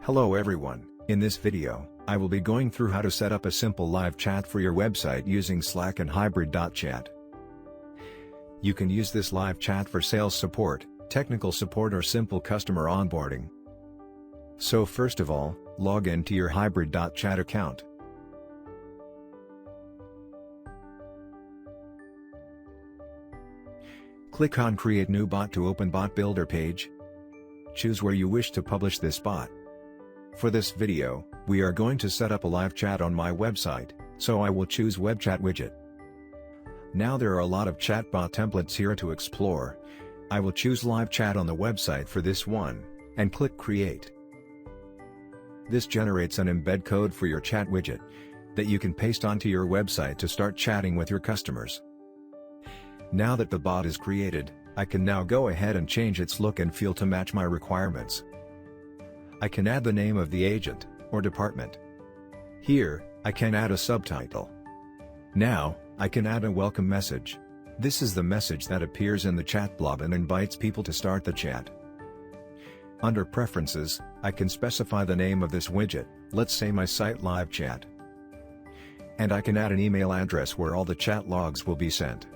Hello everyone, in this video, I will be going through how to set up a simple live chat for your website using Slack and Hybrid.chat. You can use this live chat for sales support, technical support or simple customer onboarding. So first of all, log into your Hybrid.chat account. Click on Create New Bot to open Bot Builder page. Choose where you wish to publish this bot. For this video, we are going to set up a live chat on my website, so I will choose Web Chat widget. Now there are a lot of chatbot templates here to explore. I will choose Live Chat on the website for this one, and click Create. This generates an embed code for your chat widget, that you can paste onto your website to start chatting with your customers. Now that the bot is created, I can now go ahead and change its look and feel to match my requirements. I can add the name of the agent, or department. Here, I can add a subtitle. Now, I can add a welcome message. This is the message that appears in the chat blob and invites people to start the chat. Under Preferences, I can specify the name of this widget, let's say my site live chat. And I can add an email address where all the chat logs will be sent.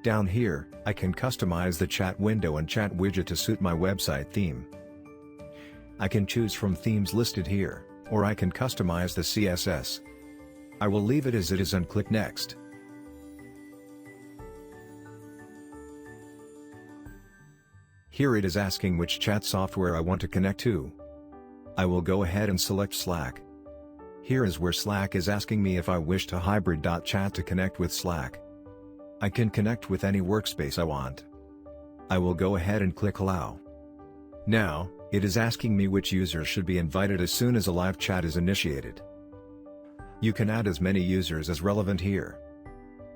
Down here, I can customize the chat window and chat widget to suit my website theme. I can choose from themes listed here, or I can customize the CSS. I will leave it as it is and click Next. Here it is asking which chat software I want to connect to. I will go ahead and select Slack. Here is where Slack is asking me if I wish to Hybrid.chat to connect with Slack. I can connect with any workspace I want. I will go ahead and click Allow. Now, it is asking me which users should be invited as soon as a live chat is initiated. You can add as many users as relevant here.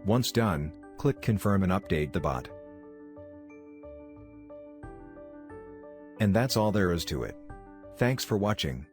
Once done, click Confirm and update the bot. And that's all there is to it. Thanks for watching.